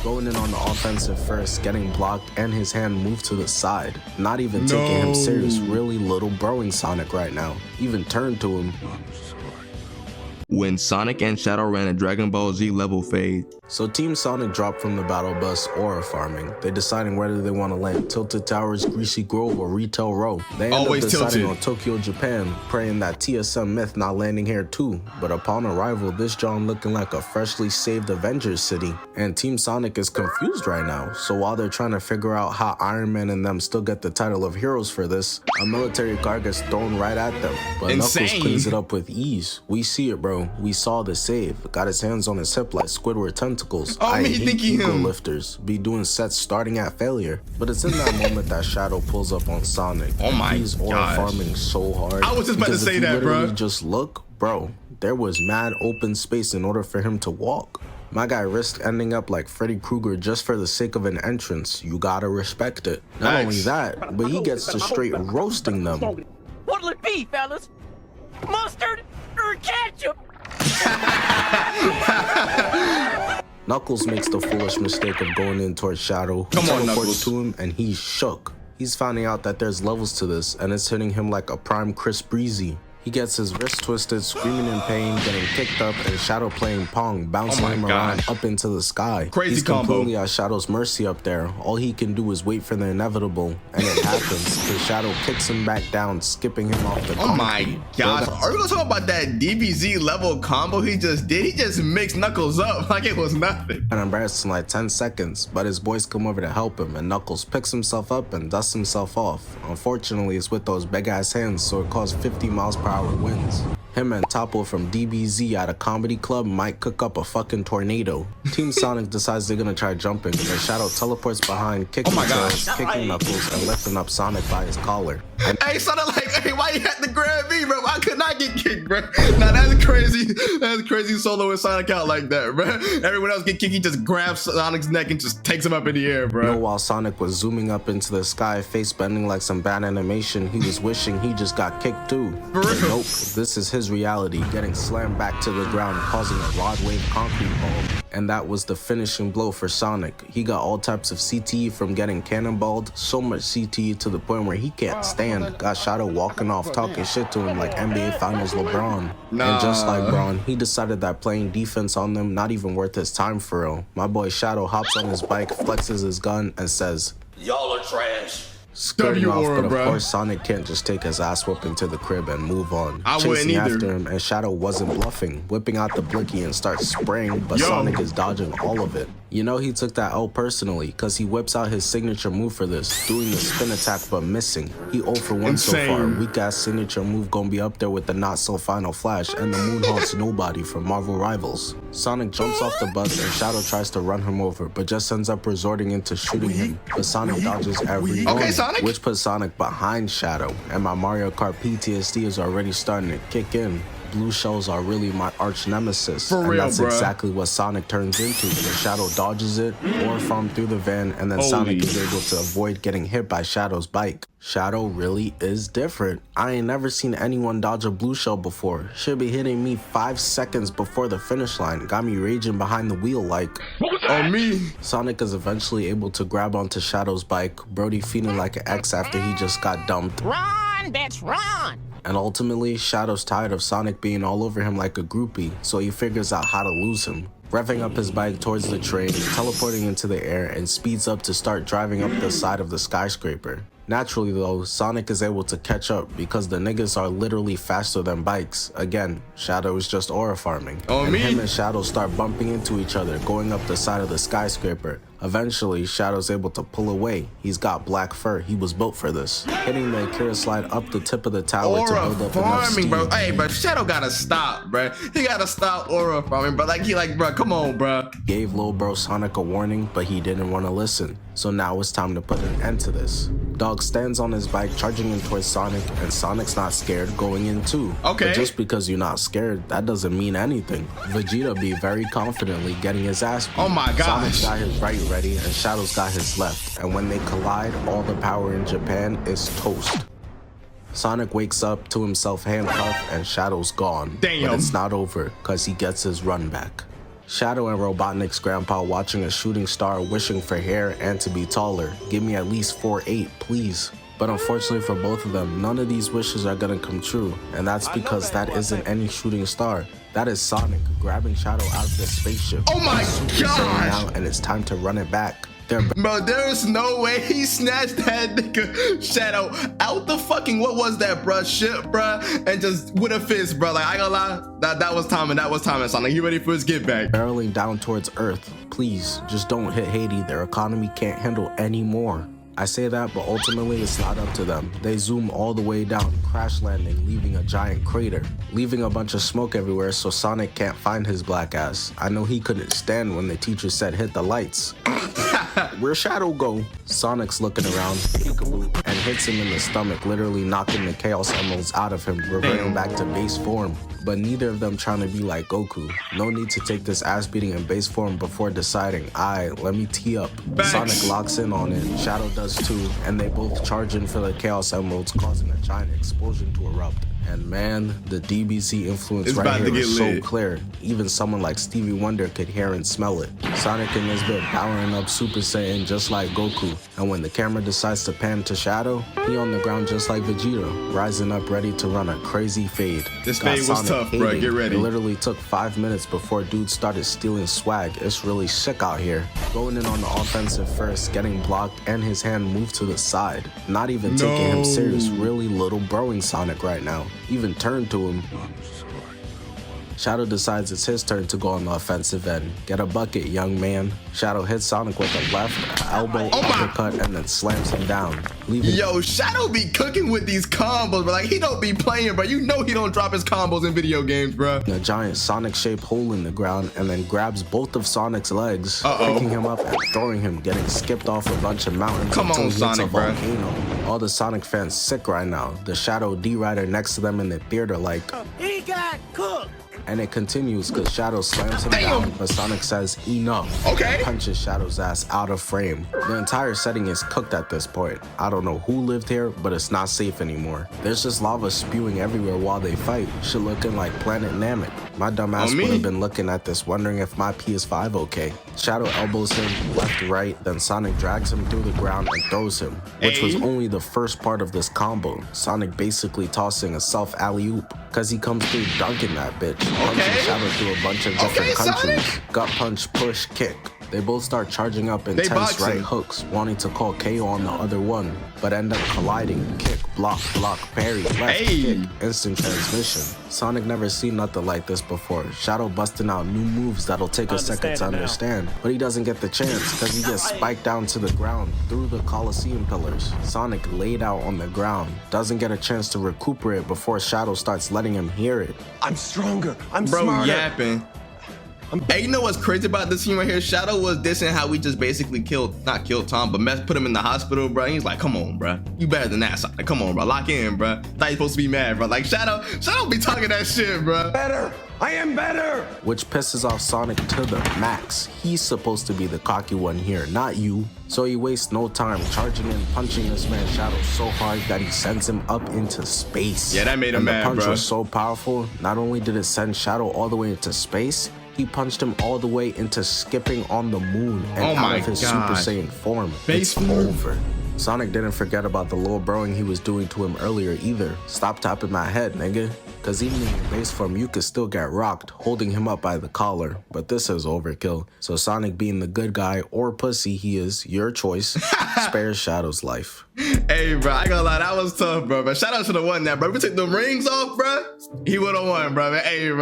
going in on the offensive first, getting blocked, and his hand moved to the side. Not even taking him serious, really little broing Sonic right now. Even turned to him. When Sonic and Shadow ran a Dragon Ball Z level fade. So Team Sonic dropped from the battle bus aura farming. They deciding whether they want to land Tilted Towers, Greasy Grove, or Retail Row. They end up deciding on Tokyo, Japan, praying that TSM Myth not landing here too. But upon arrival, this John looking like a freshly saved Avengers city. And Team Sonic is confused right now. So while they're trying to figure out how Iron Man and them still get the title of heroes for this, a military car gets thrown right at them. But Knuckles cleans it up with ease. We see it, bro. We saw the save. Got his hands on his hip like Squidward tentacles. I hate ego lifters. Be doing sets starting at failure. But it's in that moment that Shadow pulls up on Sonic. Oh my He's aura farming so hard. I was just about to say that, bro. Just look, bro. There was mad open space in order for him to walk. My guy risked ending up like Freddy Krueger just for the sake of an entrance. You gotta respect it. Not only that, but he gets to straight roasting them. What'll it be, fellas? Mustard or ketchup? Knuckles makes the foolish mistake of going in towards Shadow. Come on, Knuckles. To him and he's shook. He's finding out that there's levels to this and it's hitting him like a prime Chris Breezy. He gets his wrist twisted, screaming in pain, getting kicked up, and Shadow playing Pong, bouncing him around up into the sky. He's completely at Shadow's mercy up there. All he can do is wait for the inevitable, and it happens. The Shadow kicks him back down, skipping him off the concrete. Oh my gosh. Are we gonna talk about that DBZ level combo he just did? He just mixed Knuckles up like it was nothing. And embarrassed in like 10 seconds, but his boys come over to help him, and Knuckles picks himself up and dusts himself off. Unfortunately, it's with those big ass hands, so it caused 50 miles per hour winds. Him and Topo from DBZ at a comedy club might cook up a fucking tornado. Team Sonic decides they're gonna try jumping, and Shadow teleports behind, kicking kicking Knuckles and lifting up Sonic by his collar. Hey, Sonic, like, hey, why you had to grab me, bro? I could not get kicked, bro. Now that's crazy. That's crazy soloing Sonic out like that, bro. Everyone else get kicked, he just grabs Sonic's neck and just takes him up in the air, bro. You know, while Sonic was zooming up into the sky, face bending like some bad animation, he was wishing he just got kicked too. For real? Nope, this is his reality, getting slammed back to the ground, causing a rod wave concrete ball. And that was the finishing blow for Sonic. He got all types of CTE from getting cannonballed, so much CTE to the point where he can't stand. Got Shadow walking off, talking shit to him like NBA Finals LeBron. And just like Braun, he decided that playing defense on them not even worth his time for real. My boy Shadow hops on his bike, flexes his gun, and says, "Y'all are trash." Skirting off, but of course Sonic can't just take his ass whooping to the crib and move on. I wouldn't either. After him, and Shadow wasn't bluffing, whipping out the blicky and starts spraying, but Sonic is dodging all of it. You know he took that L personally, because he whips out his signature move for this, doing the spin attack but missing. He 0 for 1 so far. Weak ass signature move gonna be up there with the not so final flash and the Moonhawk's Nobody from Marvel Rivals. Sonic jumps off the bus and Shadow tries to run him over, but just ends up resorting into shooting him. But Sonic dodges every one, which puts Sonic behind Shadow, and my Mario Kart PTSD is already starting to kick in. Blue shells are really my arch nemesis. For real, that's exactly what Sonic turns into. The Shadow dodges it, or farm through the van, and then Sonic is able to avoid getting hit by Shadow's bike. Shadow really is different. I ain't never seen anyone dodge a blue shell before. Should be hitting me 5 seconds before the finish line. Got me raging behind the wheel like, on me. Sonic is eventually able to grab onto Shadow's bike, Brody feeling like an X after he just got dumped. Run, bitch, run! And ultimately, Shadow's tired of Sonic being all over him like a groupie, so he figures out how to lose him. Revving up his bike towards the train, teleporting into the air, and speeds up to start driving up the side of the skyscraper. Naturally though, Sonic is able to catch up because the niggas are literally faster than bikes. Again, Shadow is just aura farming. Him and Shadow start bumping into each other, going up the side of the skyscraper. Eventually, Shadow's able to pull away. He's got black fur. He was built for this. Hitting the Akira slide up the tip of the tower to build up enough steam. Bro. Hey, bro, Shadow gotta stop, bro. He gotta stop aura farming, but like bro, come on, bro. Gave Lil Bro Sonic a warning, but he didn't want to listen. So now it's time to put an end to this. Dog stands on his bike, charging in towards Sonic, and Sonic's not scared, going in too. Okay. But just because you're not scared, that doesn't mean anything. Vegeta be very confidently getting his ass beat. Oh my gosh. Sonic's got his right ready, and Shadow's got his left. And when they collide, all the power in Japan is toast. Sonic wakes up to himself handcuffed, and Shadow's gone. Damn. But it's not over, because he gets his run back. Shadow and Robotnik's grandpa watching a shooting star wishing for hair and to be taller. Give me at least 4'8", please. But unfortunately for both of them, none of these wishes are gonna come true. And that's because that isn't any shooting star. That is Sonic grabbing Shadow out of the spaceship. Oh my gosh! And it's time to run it back. Bro, there's no way he snatched that nigga Shadow out the fucking, what was that, bro? Shit, bro, and just with a fist, bro. Like, I ain't gonna lie, that was timing, Sonic. You ready for his get back? Barreling down towards Earth. Please, just don't hit Haiti. Their economy can't handle any more. I say that, but ultimately it's not up to them. They zoom all the way down, crash landing, leaving a giant crater, leaving a bunch of smoke everywhere so Sonic can't find his black ass. I know he couldn't stand when the teacher said hit the lights. Where'd Shadow go? Sonic's looking around, peekaboo, and hits him in the stomach, literally knocking the Chaos Emeralds out of him, reverting back to base form. But neither of them trying to be like Goku. No need to take this ass beating in base form before deciding, let me tee up. Sonic locks in on it, Shadow does too, and they both charge in for the Chaos Emeralds, causing a giant explosion to erupt. And man, the DBZ influence right here is so clear. Even someone like Stevie Wonder could hear and smell it. Sonic in this bit powering up Super Saiyan just like Goku. And when the camera decides to pan to Shadow, he on the ground just like Vegeta, rising up ready to run a crazy fade. This fade was tough, bro. Get ready. It literally took 5 minutes before dudes started stealing swag. It's really sick out here. Going in on the offensive first, getting blocked, and his hand moved to the side. Not even taking him serious, really little broing Sonic right now. Even turned to him. Shadow decides it's his turn to go on the offensive end. Get a bucket, young man. Shadow hits Sonic with a left, elbow, uppercut, and then slams him down. Yo, Shadow be cooking with these combos, but like, he don't be playing, bro. You know he don't drop his combos in video games, bro. A giant Sonic-shaped hole in the ground, and then grabs both of Sonic's legs, picking him up and throwing him, getting skipped off a bunch of mountains until he hits a volcano. All the Sonic fans sick right now. The Shadow D-Rider next to them in the theater like, he got cooked. And it continues because Shadow slams him down, but Sonic says enough. Okay. Punches Shadow's ass out of frame. The entire setting is cooked at this point. I don't know who lived here, but it's not safe anymore. There's just lava spewing everywhere while they fight. Shit looking like Planet Namek. My dumb ass would have been looking at this, wondering if my PS5 okay. Shadow elbows him left, right, then Sonic drags him through the ground and throws him, which was only the first part of this combo. Sonic basically tossing a self alley-oop, cause he comes through dunking that bitch, punching Shadow through a bunch of different countries. Sonic. Gut punch, push, kick. They both start charging up intense right hooks, wanting to call KO on the other one, but end up colliding. Kick, block, parry, left, kick, instant transmission. Sonic never seen nothing like this before. Shadow busting out new moves that'll take a second to understand, but he doesn't get the chance because he gets spiked down to the ground through the Coliseum pillars. Sonic laid out on the ground, doesn't get a chance to recuperate before Shadow starts letting him hear it. I'm stronger, I'm smarter. Bro, yapping. Hey, you know what's crazy about this scene right here? Shadow was dissing how we just basically not killed Tom, but put him in the hospital, bro. He's like, come on, bro. You better than that, Sonic. Come on, bro. Lock in, bro. Thought you supposed to be mad, bro. Like, Shadow be talking that shit, bro. Better. I am better. Which pisses off Sonic to the max. He's supposed to be the cocky one here, not you. So he wastes no time charging and punching this man Shadow so hard that he sends him up into space. Yeah, that made him mad, bro. The punch was so powerful, not only did it send Shadow all the way into space, he punched him all the way into skipping on the moon and out of his Super Saiyan form. It's over. Sonic didn't forget about the little broing he was doing to him earlier either. Stop tapping my head, nigga. Cause even in your base form, you could still get rocked, holding him up by the collar. But this is overkill. So Sonic, being the good guy or pussy he is, your choice, spares Shadow's life. Hey, bro, I ain't gonna lie, that was tough, bro. But Shadow should have won that, bro. If we took the rings off, bro, he would have won, bro. Hey, bro.